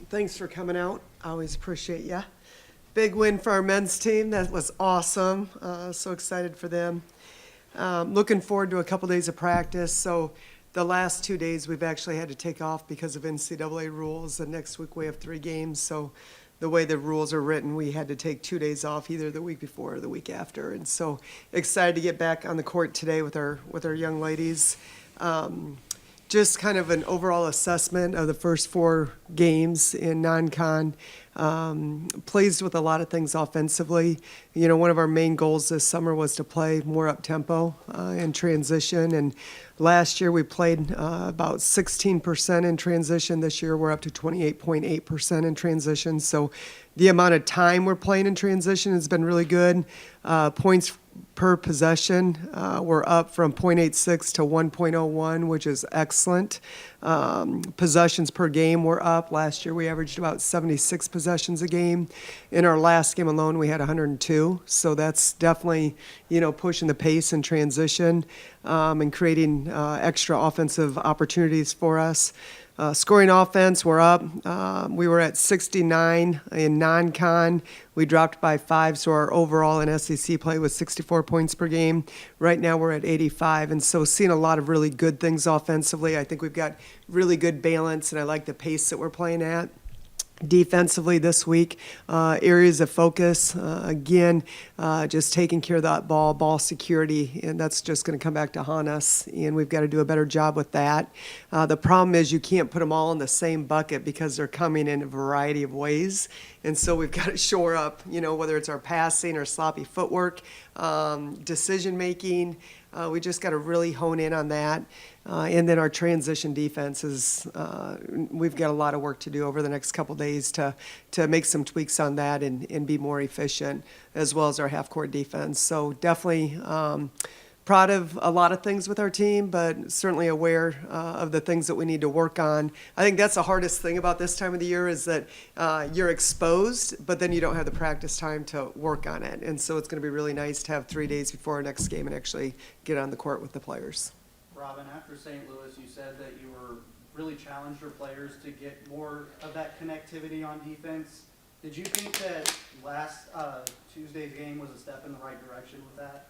Thanks for coming out. I always appreciate ya. Big win for our men's team. That was awesome. So excited for them. Looking forward to a couple days of practice. So the last 2 days we've actually had to take off because of NCAA rules. And next week we have 3 games. So the way the rules are written, we had to take 2 days off either the week before or the week after. And so excited to get back on the court today with our young ladies. Just kind of an overall assessment of the first 4 games in non-con. Pleased with a lot of things offensively. You know, one of our main goals this summer was to play more up-tempo in transition. And last year we played about 16% in transition. This year we're up to 28.8% in transition. So the amount of time we're playing in transition has been really good. Points per possession, we're up from 0.86 to 1.01, which is excellent. Possessions per game, we're up. Last year we averaged about 76 possessions a game. In our last game alone, we had 102. So that's definitely, pushing the pace in transition and creating extra offensive opportunities for us. Scoring offense, we're up. We were at 69 in non-con. We dropped by 5, so our overall in SEC play was 64 points per game. Right now we're at 85, and so seeing a lot of really good things offensively. I think we've got really good balance, and I like the pace that we're playing at. Defensively this week, areas of focus, again, just taking care of that ball security, and that's just going to come back to haunt us, and we've got to do a better job with that. The problem is you can't put them all in the same bucket because they're coming in a variety of ways, and so we've got to shore up, whether it's our passing or sloppy footwork, decision-making. We just got to really hone in on that. And then our transition defense is, we've got a lot of work to do over the next couple days to make some tweaks on that and be more efficient, as well as our half-court defense. So definitely proud of a lot of things with our team, but certainly aware of the things that we need to work on. I think that's the hardest thing about this time of the year is that you're exposed, but then you don't have the practice time to work on it. And so it's going to be really nice to have 3 days before our next game and actually get on the court with the players. Robin, after St. Louis, you said that you were really challenged your players to get more of that connectivity on defense. Did you think that last Tuesday's game was a step in the right direction with that?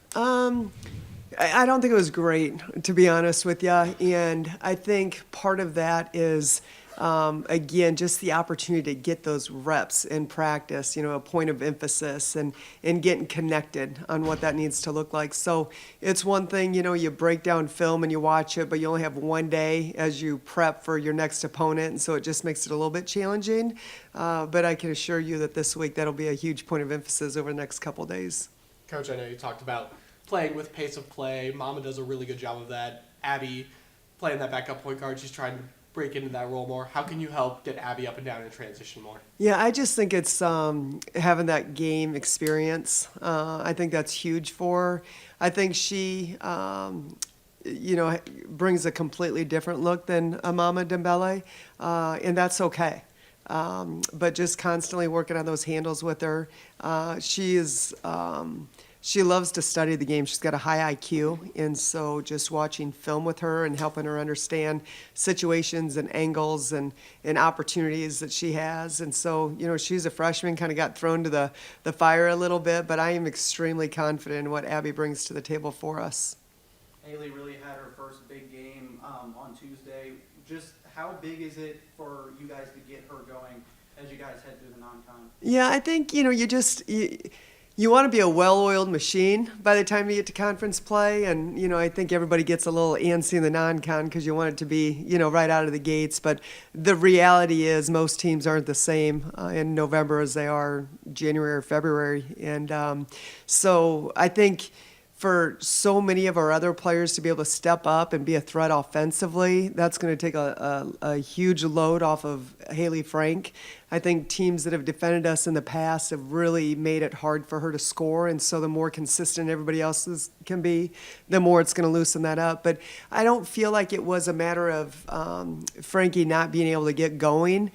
I don't think it was great, to be honest with you. And I think part of that is, again, just the opportunity to get those reps in practice, a point of emphasis and getting connected on what that needs to look like. So it's one thing, you break down film and you watch it, but you only have one day as you prep for your next opponent. And so it just makes it a little bit challenging. But I can assure you that this week that'll be a huge point of emphasis over the next couple of days. Coach, I know you talked about playing with pace of play. Mama does a really good job of that. Abby playing that backup point guard, she's trying to break into that role more. How can you help get Abby up and down in transition more? Yeah, I just think it's having that game experience. I think that's huge for her. I think she, brings a completely different look than Amama Dembele, and that's okay. But just constantly working on those handles with her. She loves to study the game. She's got a high IQ, and so just watching film with her and helping her understand situations and angles and opportunities that she has. And so, she's a freshman, kind of got thrown to the fire a little bit, but I am extremely confident in what Abby brings to the table for us. Haley really had her first big game on Tuesday. Just how big is it for you guys to get her going as you guys head through the non-con? Yeah, I think, you want to be a well-oiled machine by the time you get to conference play. And, I think everybody gets a little antsy in the non-con because you want it to be, right out of the gates. But the reality is most teams aren't the same in November as they are January or February. And so I think for so many of our other players to be able to step up and be a threat offensively, that's going to take a huge load off of Haley Frank. I think teams that have defended us in the past have really made it hard for her to score, and so the more consistent everybody else can be, the more it's going to loosen that up. But I don't feel like it was a matter of Frankie not being able to get going.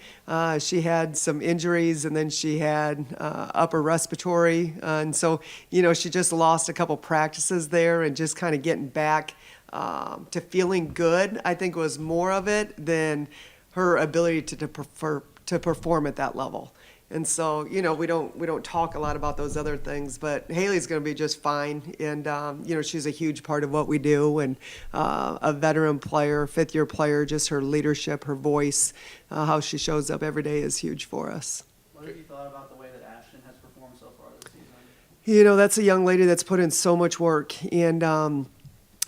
She had some injuries, and then she had upper respiratory, and so she just lost a couple practices there, and just kind of getting back to feeling good, I think, was more of it than her ability to perform at that level. And so, we don't talk a lot about those other things, but Haley's going to be just fine. And, she's a huge part of what we do, and a veteran player, fifth-year player, just her leadership, her voice, how she shows up every day is huge for us. What have you thought about the way that Ashton has performed so far this season? That's a young lady that's put in so much work. And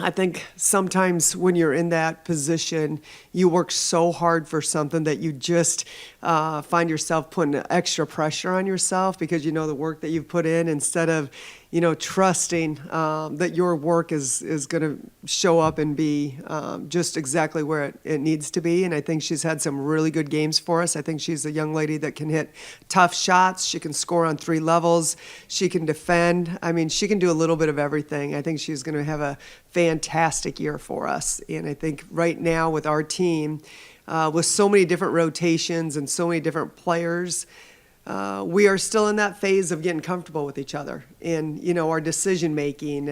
I think sometimes when you're in that position, you work so hard for something that you just find yourself putting extra pressure on yourself because you know the work that you've put in, instead of, trusting that your work is going to show up and be just exactly where it needs to be. And I think she's had some really good games for us. I think she's a young lady that can hit tough shots. She can score on 3 levels. She can defend. I mean, she can do a little bit of everything. I think she's going to have a fantastic year for us. And I think right now with our team, with so many different rotations and so many different players, we are still in that phase of getting comfortable with each other, and our decision making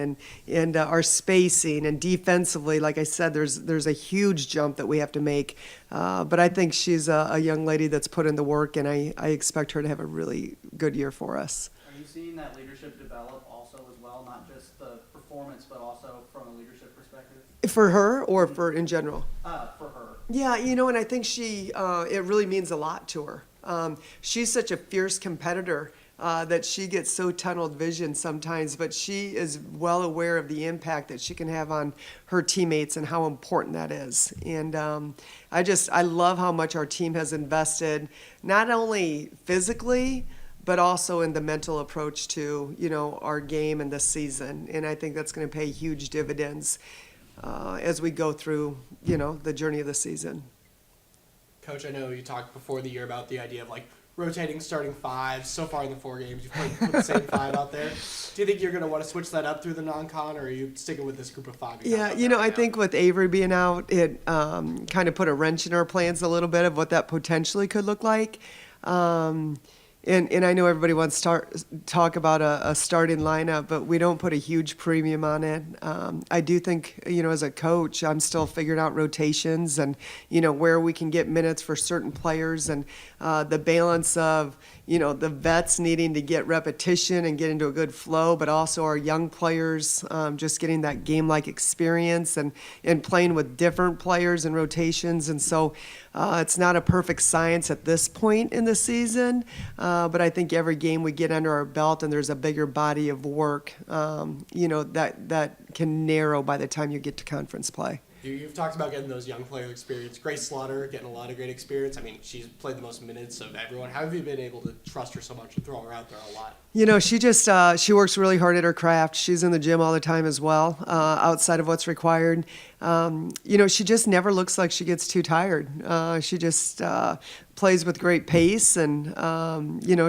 and our spacing, and defensively, like I said, there's a huge jump that we have to make. But I think she's a young lady that's put in the work, and I expect her to have a really good year for us. Are you seeing that leadership develop also as well, not just the performance, but also from a leadership perspective? For her, or for in general? For her. Yeah, and I think it really means a lot to her. She's such a fierce competitor that she gets so tunnel vision sometimes, but she is well aware of the impact that she can have on her teammates and how important that is. And I love how much our team has invested, not only physically, but also in the mental approach to, our game and the season. And I think that's going to pay huge dividends as we go through, the journey of the season. Coach, I know you talked before the year about the idea of rotating starting 5. So far in the 4 games, you've put the same 5 out there. Do you think you're going to want to switch that up through the non-con, or are you sticking with this group of 5? Yeah, I think with Avery being out, it kind of put a wrench in our plans a little bit of what that potentially could look like. And I know everybody wants to talk about a starting lineup, but we don't put a huge premium on it. I do think, as a coach, I'm still figuring out rotations and, where we can get minutes for certain players, and the balance of, the vets needing to get repetition and get into a good flow, but also our young players just getting that game-like experience and playing with different players and rotations. And so it's not a perfect science at this point in the season, but I think every game we get under our belt and there's a bigger body of work, that can narrow by the time you get to conference play. You've talked about getting those young player experience. Gra Slaughter getting a lot of great experience. I mean, she's played the most minutes of everyone. How have you been able to trust her so much and throw her out there a lot? She just she works really hard at her craft. She's in the gym all the time as well, outside of what's required. She just never looks like she gets too tired. She just plays with great pace, and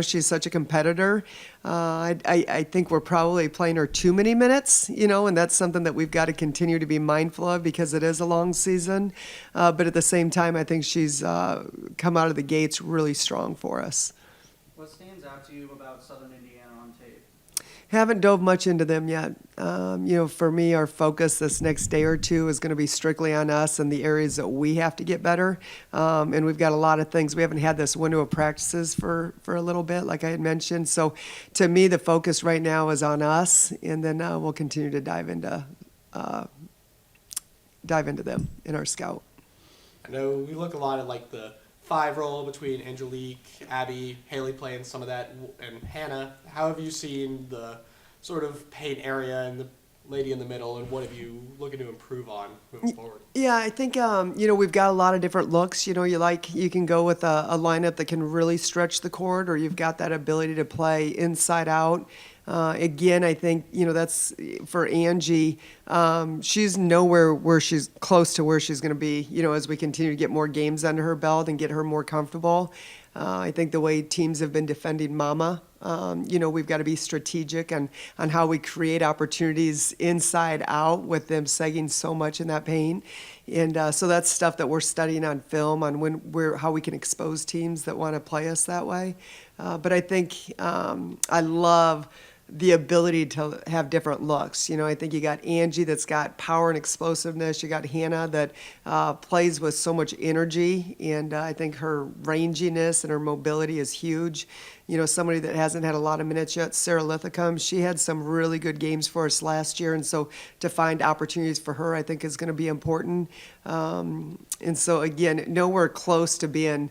she's such a competitor. I think we're probably playing her too many minutes, and that's something that we've got to continue to be mindful of because it is a long season. But at the same time, I think she's come out of the gates really strong for us. What stands out to you about Southern Indiana on tape? Haven't dove much into them yet. For me, our focus this next day or two is going to be strictly on us and the areas that we have to get better. And we've got a lot of things. We haven't had this window of practices for a little bit, like I had mentioned. So to me, the focus right now is on us, and then we'll continue to dive into them in our scout. I know we look a lot at the 5 role between Angelique, Abby, Haley playing some of that, and Hannah. How have you seen the sort of paint area and the lady in the middle, and what have you looking to improve on moving forward? Yeah, I think we've got a lot of different looks. You can go with a lineup that can really stretch the court, or you've got that ability to play inside out. Again, I think, that's for Angie. She's nowhere where she's close to where she's going to be, as we continue to get more games under her belt and get her more comfortable. I think the way teams have been defending Mama, we've got to be strategic on how we create opportunities inside out with them sagging so much in that paint. And so that's stuff that we're studying on film on how we can expose teams that want to play us that way. But I think I love the ability to have different looks. You know, I think you got Angie that's got power and explosiveness. You got Hannah that plays with so much energy, and I think her ranginess and her mobility is huge. You know, somebody that hasn't had a lot of minutes yet, Sarah Lithicum, she had some really good games for us last year, and so to find opportunities for her, I think is going to be important. And so again, nowhere close to being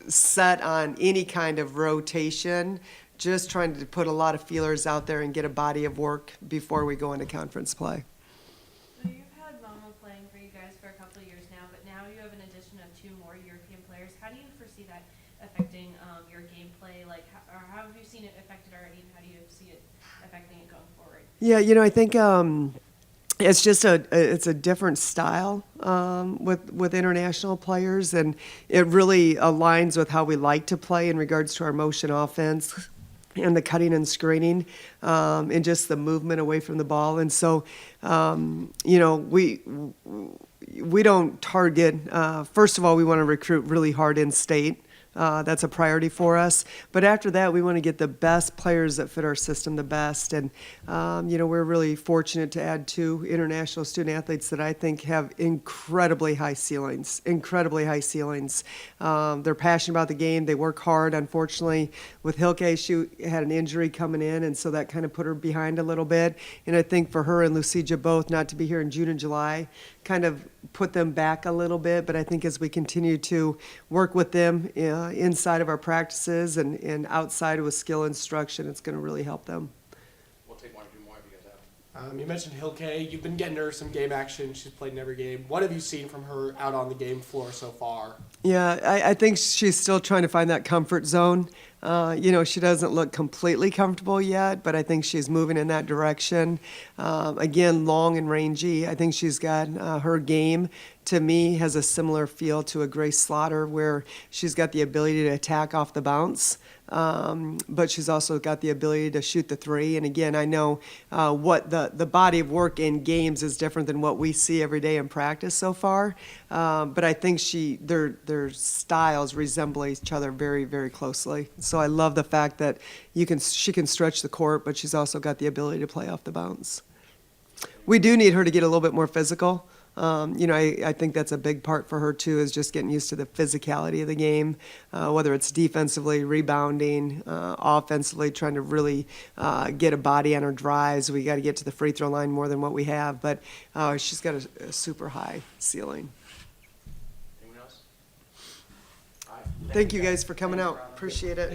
set on any kind of rotation, just trying to put a lot of feelers out there and get a body of work before we go into conference play. So you've had Mama playing for you guys for a couple of years now, but now you have an addition of 2 more European players. How do you foresee that affecting your gameplay? Like, or how have you seen it affected already, and how do you see it affecting it going forward? Yeah, you know, I think it's just it's a different style with international players, and it really aligns with how we like to play in regards to our motion offense and the cutting and screening, and just the movement away from the ball. And so, you know, we don't target. First of all, we want to recruit really hard in state. That's a priority for us. But after that, we want to get the best players that fit our system the best. And, you know, we're really fortunate to add 2 international student athletes that I think have incredibly high ceilings, incredibly high ceilings. They're passionate about the game. They work hard. Unfortunately, with Hilke, she had an injury coming in, and so that kind of put her behind a little bit. And I think for her and Lucija both not to be here in June and July kind of put them back a little bit. But I think as we continue to work with them inside of our practices and outside with skill instruction, it's going to really help them. We'll take 1 or 2 more if you guys have. You mentioned Hilke. You've been getting her some game action. She's played in every game. What have you seen from her out on the game floor so far? Yeah, I think she's still trying to find that comfort zone. You know, she doesn't look completely comfortable yet, but I think she's moving in that direction. Again, long and rangy. I think she's got her game, to me, has a similar feel to a Gra Slaughter, where she's got the ability to attack off the bounce, but she's also got the ability to shoot the 3. And again, I know what the body of work in games is different than what we see every day in practice so far. But I think their styles resemble each other very, very closely. So I love the fact that she can stretch the court, but she's also got the ability to play off the bounce. We do need her to get a little bit more physical. You know, I think that's a big part for her too, is just getting used to the physicality of the game, whether it's defensively, rebounding, offensively, trying to really get a body on her drives. We got to get to the free throw line more than what we have, but she's got a super high ceiling. Anyone else? All right. Thank you guys for coming out. Appreciate it.